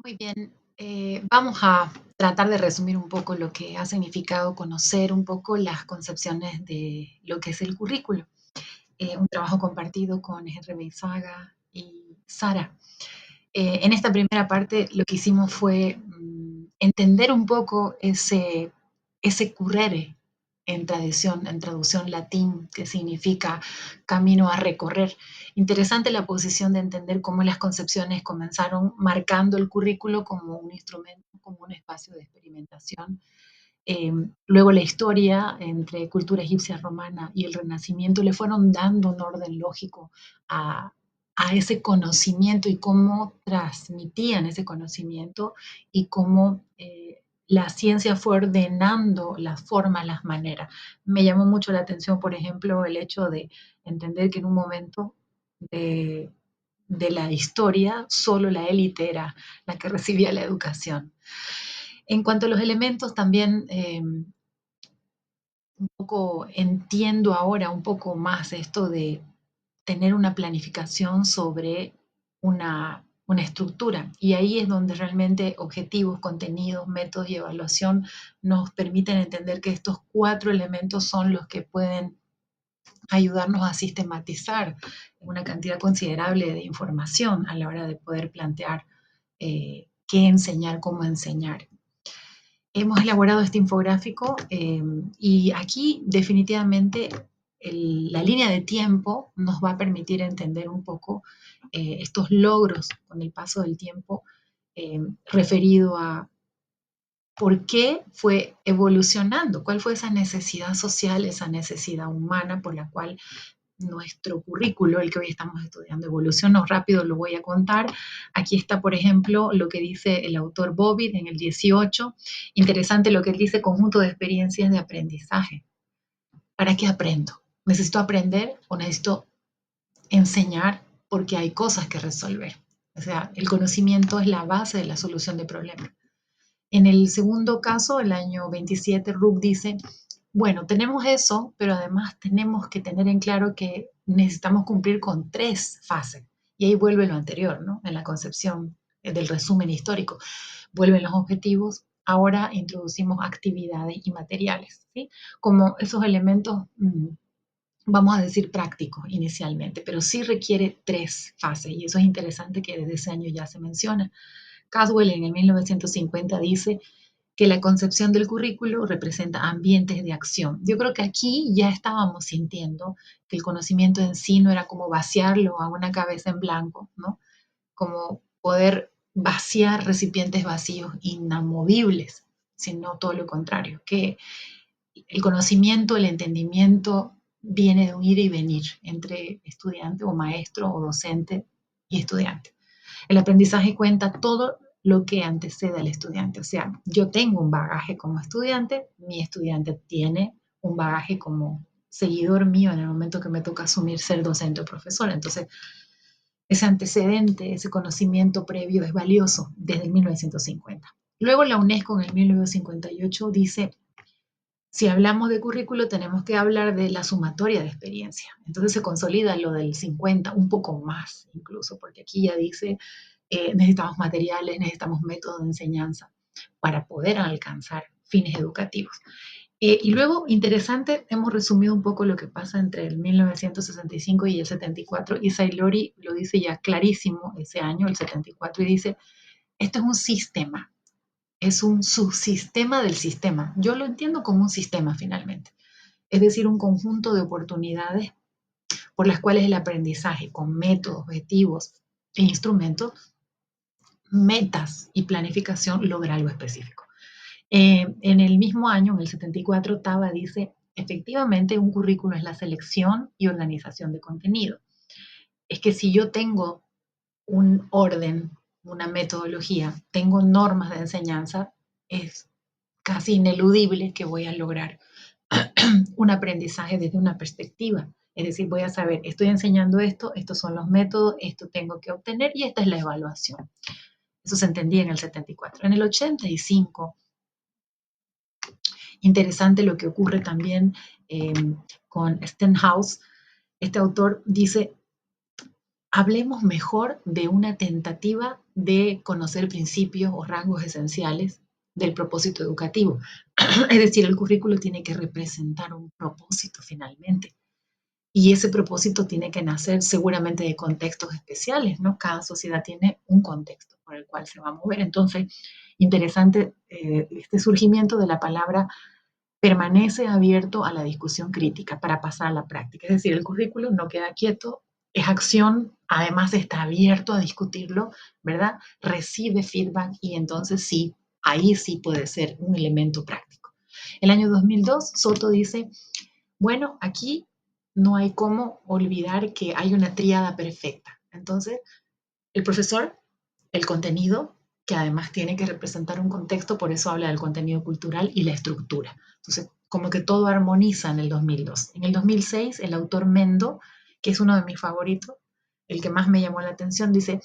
Muy bien, vamos a tratar de resumir un poco lo que ha significado conocer un poco las concepciones de lo que es el currículo. Un trabajo compartido con Henry Meizaga y Sara. En esta primera parte lo que hicimos fue entender un poco ese currere en traducción latín, que significa camino a recorrer. Interesante la posición de entender cómo las concepciones comenzaron marcando el currículo como un instrumento, como un espacio de experimentación. Luego la historia entre cultura egipcia romana y el Renacimiento le fueron dando un orden lógico a, a ese conocimiento y cómo transmitían ese conocimiento y cómo la ciencia fue ordenando las formas, las maneras. Me llamó mucho la atención, por ejemplo, el hecho de entender que en un momento de, de la historia solo la élite era la que recibía la educación. En cuanto a los elementos, también un poco entiendo ahora un poco más esto de tener una planificación sobre una estructura. Y ahí es donde realmente objetivos, contenidos, métodos y evaluación nos permiten entender que estos cuatro elementos son los que pueden ayudarnos a sistematizar una cantidad considerable de información a la hora de poder plantear qué enseñar, cómo enseñar. Hemos elaborado este infográfico y aquí definitivamente la línea de tiempo nos va a permitir entender un poco estos logros con el paso del tiempo referido a por qué fue evolucionando, cuál fue esa necesidad social, esa necesidad humana por la cual nuestro currículo, el que hoy estamos estudiando, evolucionó rápido, lo voy a contar. Aquí está, por ejemplo, lo que dice el autor Bobbitt en el 18. Interesante lo que él dice, conjunto de experiencias de aprendizaje. ¿Para qué aprendo? ¿Necesito aprender o necesito enseñar porque hay cosas que resolver? O sea, el conocimiento es la base de la solución de problemas. En el segundo caso, el año 27, Rook dice, bueno, tenemos eso, pero además tenemos que tener en claro que necesitamos cumplir con tres fases. Y ahí vuelve lo anterior, ¿no? En la concepción del resumen histórico. Vuelven los objetivos, ahora introducimos actividades y materiales, ¿sí? Como esos elementos, vamos a decir, prácticos inicialmente, pero sí requiere tres fases. Y eso es interesante que desde ese año ya se menciona. Caswell en el 1950 dice que la concepción del currículo representa ambientes de acción. Yo creo que aquí ya estábamos sintiendo que el conocimiento en sí no era como vaciarlo a una cabeza en blanco, ¿no? Como poder vaciar recipientes vacíos inamovibles, sino todo lo contrario, que el conocimiento, el entendimiento viene de un ir y venir entre estudiante o maestro o docente y estudiante. El aprendizaje cuenta todo lo que antecede al estudiante. O sea, yo tengo un bagaje como estudiante, mi estudiante tiene un bagaje como seguidor mío en el momento que me toca asumir ser docente o profesor. Entonces, ese antecedente, ese conocimiento previo es valioso desde el 1950. Luego la UNESCO en el 1958 dice, si hablamos de currículo tenemos que hablar de la sumatoria de experiencia. Entonces se consolida lo del 50, un poco más incluso, porque aquí ya dice necesitamos materiales, necesitamos métodos de enseñanza para poder alcanzar fines educativos. Y luego, interesante, hemos resumido un poco lo que pasa entre el 1965 y el 74, y Sailori lo dice ya clarísimo ese año, el 74, y dice, esto es un sistema, es un subsistema del sistema. Yo lo entiendo como un sistema finalmente, es decir, un conjunto de oportunidades por las cuales el aprendizaje con métodos, objetivos e instrumentos, metas y planificación logra algo específico. En el mismo año, en el 74, Taba dice, efectivamente un currículo es la selección y organización de contenido. Es que si yo tengo un orden, una metodología, tengo normas de enseñanza, es casi ineludible que voy a lograr un aprendizaje desde una perspectiva. Es decir, voy a saber, estoy enseñando esto, estos son los métodos, esto tengo que obtener y esta es la evaluación. Eso se entendía en el 74. En el 85, interesante lo que ocurre también con Stenhouse. Este autor dice, hablemos mejor de una tentativa de conocer principios o rangos esenciales del propósito educativo. Es decir, el currículo tiene que representar un propósito finalmente. Y ese propósito tiene que nacer seguramente de contextos especiales, ¿no? Cada sociedad tiene un contexto por el cual se va a mover. Entonces, interesante este surgimiento de la palabra permanece abierto a la discusión crítica para pasar a la práctica. Es decir, el currículo no queda quieto, es acción, además está abierto a discutirlo, ¿verdad? Recibe feedback y entonces sí, ahí sí puede ser un elemento práctico. El año 2002, Soto dice, bueno, aquí no hay cómo olvidar que hay una tríada perfecta. Entonces, el profesor, el contenido, que además tiene que representar un contexto, por eso habla del contenido cultural y la estructura. Entonces, como que todo armoniza en el 2002. En el 2006, el autor Mendo, que es uno de mis favoritos, el que más me llamó la atención, dice,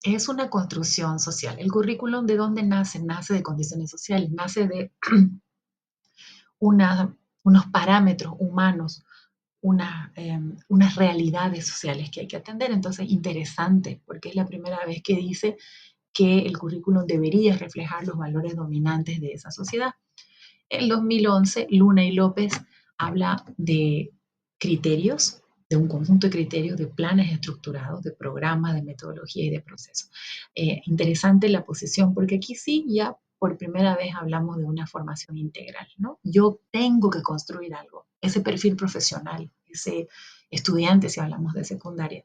es una construcción social. El currículum, ¿de dónde nace? Nace de condiciones sociales, nace de una, unos parámetros humanos, unas realidades sociales que hay que atender. Entonces, interesante, porque es la primera vez que dice que el currículum debería reflejar los valores dominantes de esa sociedad. En 2011, Luna y López habla de criterios, de un conjunto de criterios, de planes estructurados, de programas, de metodología y de procesos. Interesante la posición, porque aquí sí ya por primera vez hablamos de una formación integral, ¿no? Yo tengo que construir algo, ese perfil profesional, ese estudiante, si hablamos de secundaria,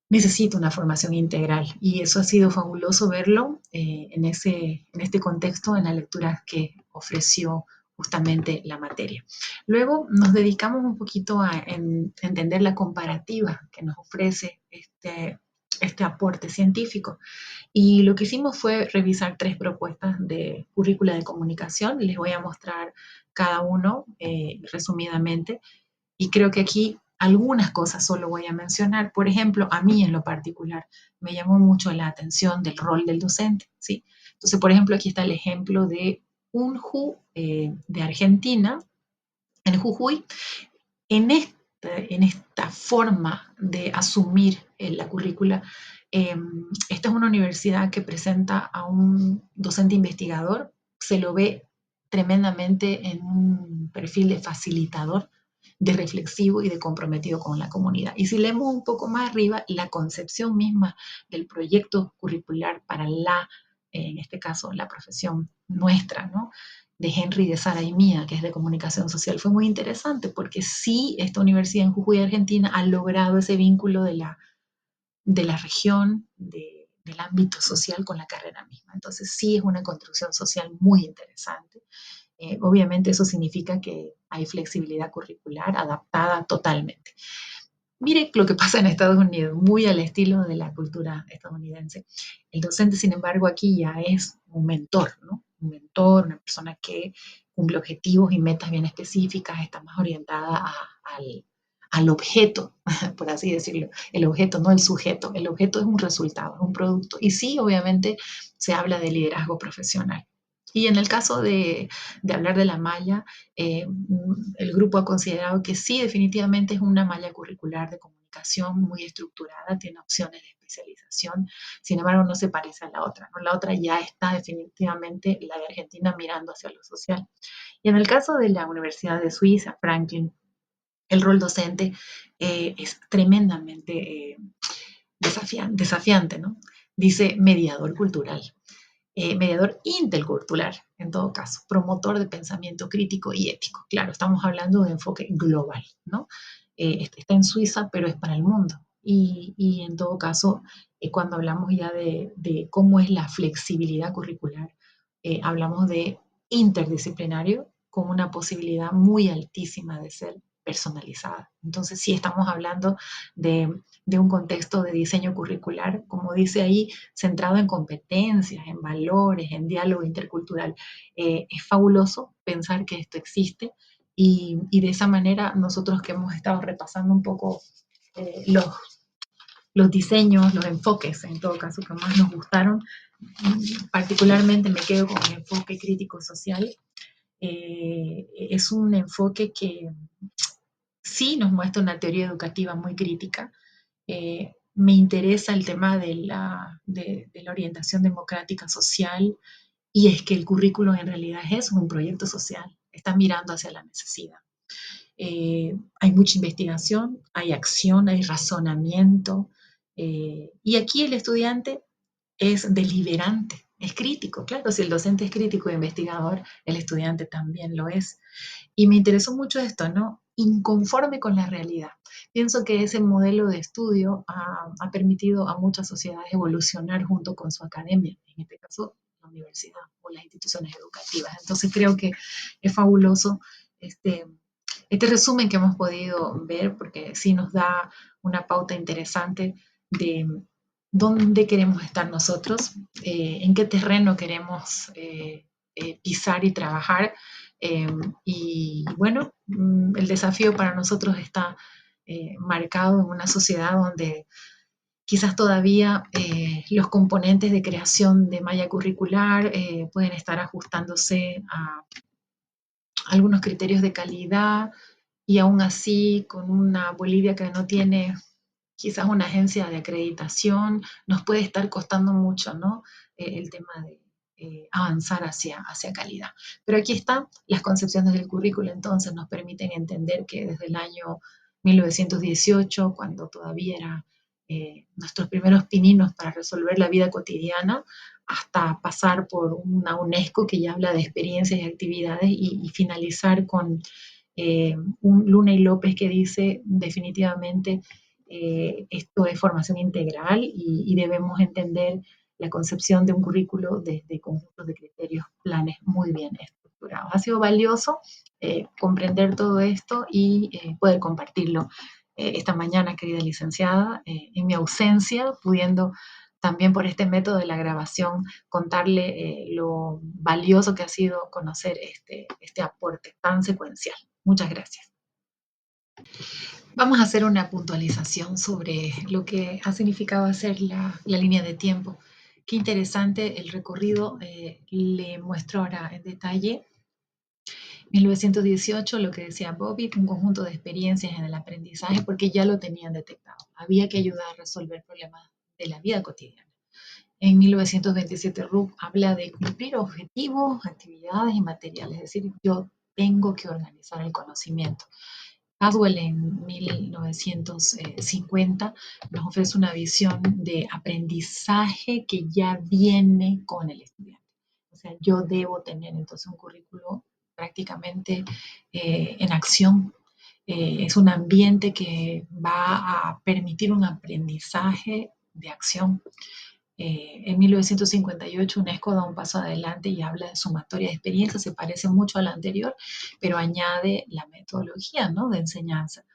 necesita una formación integral y eso ha sido fabuloso verlo en este contexto, en la lectura que ofreció justamente la materia. Luego nos dedicamos un poquito a entender la comparativa que nos ofrece este aporte científico y lo que hicimos fue revisar 3 propuestas de currícula de comunicación. Les voy a mostrar cada uno resumidamente y creo que aquí algunas cosas solo voy a mencionar. Por ejemplo, a mí en lo particular me llamó mucho la atención del rol del docente, ¿sí? Entonces, por ejemplo, aquí está el ejemplo de un JU de Argentina, en Jujuy, en esta forma de asumir la currícula. Esta es una universidad que presenta a un docente investigador, se lo ve tremendamente en un perfil de facilitador, de reflexivo y de comprometido con la comunidad. Y si leemos un poco más arriba, la concepción misma del proyecto curricular para en este caso, la profesión nuestra, ¿no? De Henry, de Sara y mía, que es de comunicación social, fue muy interesante porque sí, esta universidad en Jujuy, Argentina, ha logrado ese vínculo de la región, del ámbito social con la carrera misma. Entonces sí es una construcción social muy interesante. Obviamente eso significa que hay flexibilidad curricular adaptada totalmente. Mire lo que pasa en Estados Unidos, muy al estilo de la cultura estadounidense. El docente, sin embargo, aquí ya es un mentor, ¿no? Un mentor, una persona que cumple objetivos y metas bien específicas, está más orientada al objeto, por así decirlo. El objeto, no el sujeto. El objeto es un resultado, es un producto. Y sí, obviamente, se habla de liderazgo profesional. Y en el caso de hablar de la malla, el grupo ha considerado que sí, definitivamente es una malla curricular de comunicación muy estructurada, tiene opciones de especialización, sin embargo no se parece a la otra, ¿no? La otra ya está definitivamente, la de Argentina, mirando hacia lo social. Y en el caso de la Universidad de Suiza, Franklin, el rol docente es tremendamente desafiante, ¿no? Dice mediador cultural, mediador intercultural, en todo caso, promotor de pensamiento crítico y ético. Claro, estamos hablando de enfoque global, ¿no? Está en Suiza, pero es para el mundo. Y en todo caso, cuando hablamos ya de cómo es la flexibilidad curricular, hablamos de interdisciplinario como una posibilidad muy altísima de ser personalizada. Entonces, sí estamos hablando de un contexto de diseño curricular, como dice ahí, centrado en competencias, en valores, en diálogo intercultural. Es fabuloso pensar que esto existe y de esa manera nosotros que hemos estado repasando un poco eh, los, los diseños, los enfoques, en todo caso, que más nos gustaron, particularmente me quedo con el enfoque crítico social. Es un enfoque que sí nos muestra una teoría educativa muy crítica, me interesa el tema de la orientación democrática social, y es que el currículo en realidad es un proyecto social, está mirando hacia la necesidad. Hay mucha investigación, hay acción, hay razonamiento, y aquí el estudiante es deliberante, es crítico. Claro, si el docente es crítico e investigador, el estudiante también lo es. Y me interesó mucho esto, ¿no? Inconforme con la realidad. Pienso que ese modelo de estudio ha permitido a muchas sociedades evolucionar junto con su academia, en este caso la universidad o las instituciones educativas. Entonces creo que es fabuloso este, este resumen que hemos podido ver, porque sí nos da una pauta interesante de dónde queremos estar nosotros, en qué terreno queremos pisar y trabajar. eh, y bueno, el desafío para nosotros está marcado en una sociedad donde quizás todavía los componentes de creación de malla curricular pueden estar ajustándose a algunos criterios de calidad, y aún así con una Bolivia que no tiene quizás una agencia de acreditación, nos puede estar costando mucho, ¿no? El tema de avanzar hacia calidad. Pero aquí están las concepciones del currículo, entonces nos permiten entender que desde el año 1918, cuando todavía era nuestros primeros pininos para resolver la vida cotidiana, hasta pasar por una UNESCO que ya habla de experiencias y actividades, y finalizar con un Luna y López que dice definitivamente esto es formación integral, y debemos entender la concepción de un currículo desde conjuntos de criterios, planes muy bien estructurados. Ha sido valioso comprender todo esto y poder compartirlo esta mañana, querida licenciada, en mi ausencia, pudiendo también por este método de la grabación contarle lo valioso que ha sido conocer este aporte tan secuencial. Muchas gracias. Vamos a hacer una puntualización sobre lo que ha significado hacer la línea de tiempo. Qué interesante el recorrido. Le muestro ahora en detalle. 1918, lo que decía Bobby, un conjunto de experiencias en el aprendizaje, porque ya lo tenían detectado. Había que ayudar a resolver problemas de la vida cotidiana. En 1927, Rupp habla de cumplir objetivos, actividades y materiales, es decir, yo tengo que organizar el conocimiento. Haswell en 1950 nos ofrece una visión de aprendizaje que ya viene con el estudiante. O sea, yo debo tener entonces un currículo prácticamente en acción. Es un ambiente que va a permitir un aprendizaje de acción. En 1958 UNESCO da un paso adelante y habla de sumatoria de experiencias, se parece mucho a la anterior, pero añade la metodología, ¿no?, de enseñanza,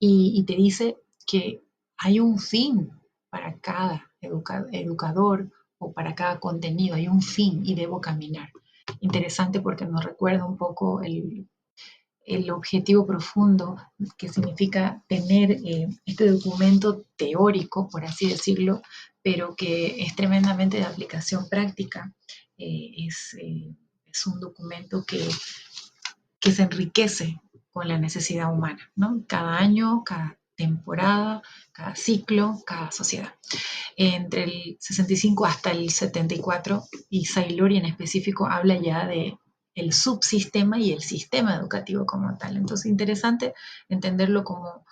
y te dice que hay un fin para cada educador o para cada contenido, hay un fin y debo caminar. Interesante porque nos recuerda un poco el objetivo profundo que significa tener este documento teórico, por así decirlo, pero que es tremendamente de aplicación práctica. Es un documento que se enriquece con la necesidad humana, ¿no? Cada año, cada temporada, cada ciclo, cada sociedad. Entre el 65 hasta el 74, y Sailori en específico habla ya de el subsistema y el sistema educativo como tal. Entonces, interesante entenderlo como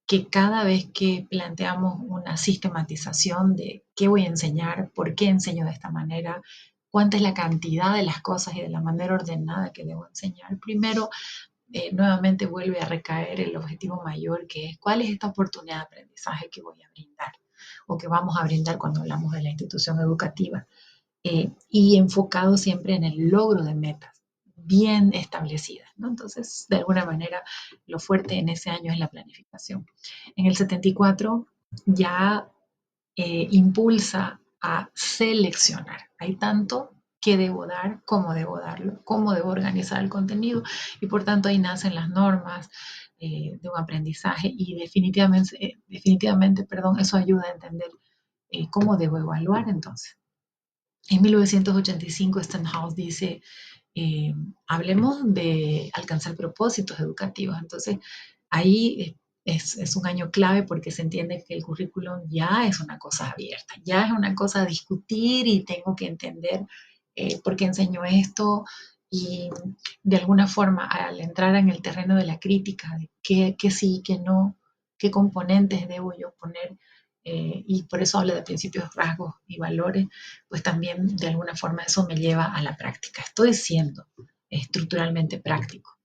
que cada vez que planteamos una sistematización de qué voy a enseñar, por qué enseño de esta manera, cuánta es la cantidad de las cosas y de la manera ordenada que debo enseñar, primero nuevamente vuelve a recaer el objetivo mayor, que es cuál es esta oportunidad de aprendizaje que voy a brindar o que vamos a brindar cuando hablamos de la institución educativa, y enfocado siempre en el logro de metas bien establecidas, ¿no? Entonces, de alguna manera, lo fuerte en ese año es la planificación. En el 74 ya impulsa a seleccionar. Hay tanto que debo dar, cómo debo darlo, cómo debo organizar el contenido, y por tanto ahí nacen las normas de un aprendizaje, y definitivamente, perdón, eso ayuda a entender cómo debo evaluar entonces. En 1985 Stenhouse dice, hablemos de alcanzar propósitos educativos. Entonces, ahí es un año clave porque se entiende que el currículum ya es una cosa abierta, ya es una cosa a discutir y tengo que entender por qué enseño esto y de alguna forma al entrar en el terreno de la crítica, de qué sí, qué no, qué componentes debo yo poner, y por eso hablo de principios, rasgos y valores, pues también de alguna forma eso me lleva a la práctica. Estoy siendo estructuralmente práctico.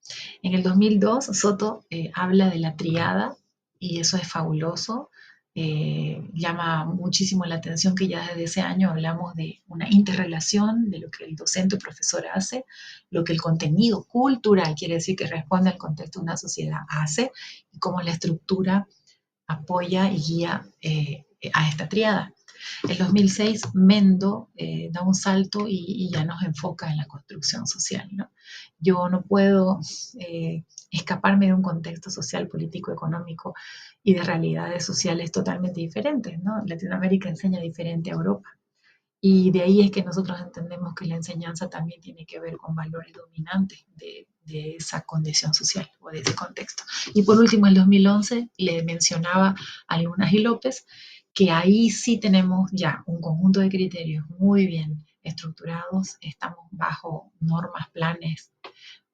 En el 2002, Soto habla de la triada y eso es fabuloso. Llama muchísimo la atención que ya desde ese año hablamos de una interrelación de lo que el docente o profesor hace, lo que el contenido cultural, quiere decir que responde al contexto de una sociedad, hace y cómo la estructura apoya y guía a esta triada. En 2006, Mendo da un salto y ya nos enfoca en la construcción social, ¿no? Yo no puedo escaparme de un contexto social, político, económico y de realidades sociales totalmente diferentes, ¿no? Latinoamérica enseña diferente a Europa. Y de ahí es que nosotros entendemos que la enseñanza también tiene que ver con valores dominantes de esa condición social o de ese contexto. Y por último, en 2011 le mencionaba a Lunas y López que ahí sí tenemos ya un conjunto de criterios muy bien estructurados, estamos bajo normas, planes,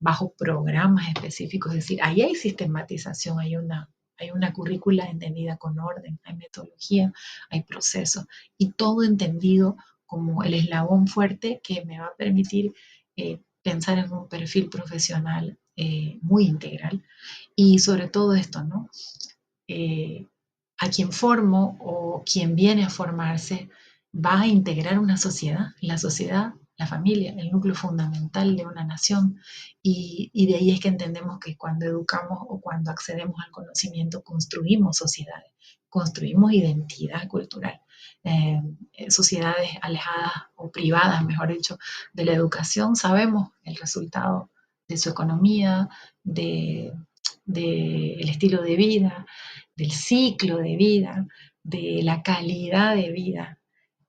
bajo programas específicos, es decir, ahí hay sistematización, hay una currícula entendida con orden, hay metodología, hay procesos y todo entendido como el eslabón fuerte que me va a permitir pensar en un perfil profesional muy integral y sobre todo esto, ¿no? Eh, a quien formo o quien viene a formarse va a integrar una sociedad, la sociedad, la familia, el núcleo fundamental de una nación. Y de ahí es que entendemos que cuando educamos o cuando accedemos al conocimiento construimos sociedades, construimos identidad cultural. Eh, Sociedades alejadas o privadas, mejor dicho, de la educación, sabemos el resultado de su economía, de estilo de vida, del ciclo de vida, de la calidad de vida.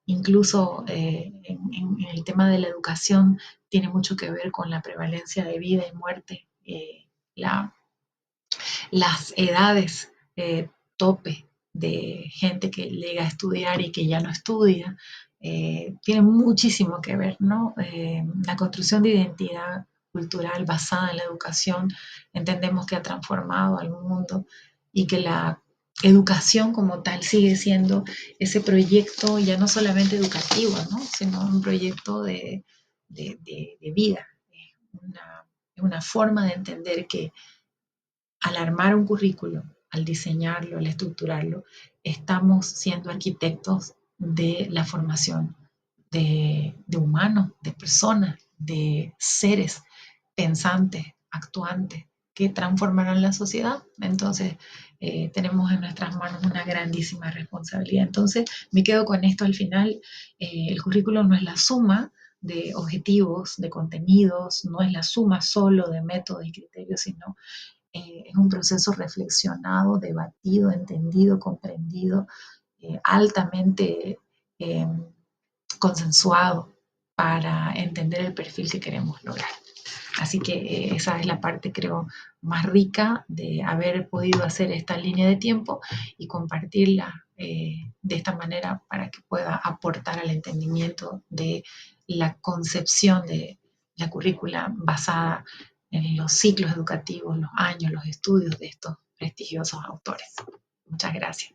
Incluso en el tema de la educación tiene mucho que ver con la prevalencia de vida y muerte, la, las edades tope de gente que llega a estudiar y que ya no estudia, tiene muchísimo que ver, ¿no? La construcción de identidad cultural basada en la educación, entendemos que ha transformado al mundo y que la educación como tal sigue siendo ese proyecto ya no solamente educativo, ¿no? Sino un proyecto de vida, una, una forma de entender que al armar un currículo, al diseñarlo, al estructurarlo, estamos siendo arquitectos de la formación de humanos, de personas, de seres pensantes, actuantes, que transformarán la sociedad. Entonces, tenemos en nuestras manos una grandísima responsabilidad. Entonces, me quedo con esto al final. El currículo no es la suma de objetivos, de contenidos, no es la suma solo de métodos y criterios, sino es un proceso reflexionado, debatido, entendido, comprendido, altamente eh, consensuado para entender el perfil que queremos lograr. Así que esa es la parte, creo, más rica de haber podido hacer esta línea de tiempo y compartirla de esta manera para que pueda aportar al entendimiento de la concepción de la currícula basada en los ciclos educativos, los años, los estudios de estos prestigiosos autores. Muchas gracias.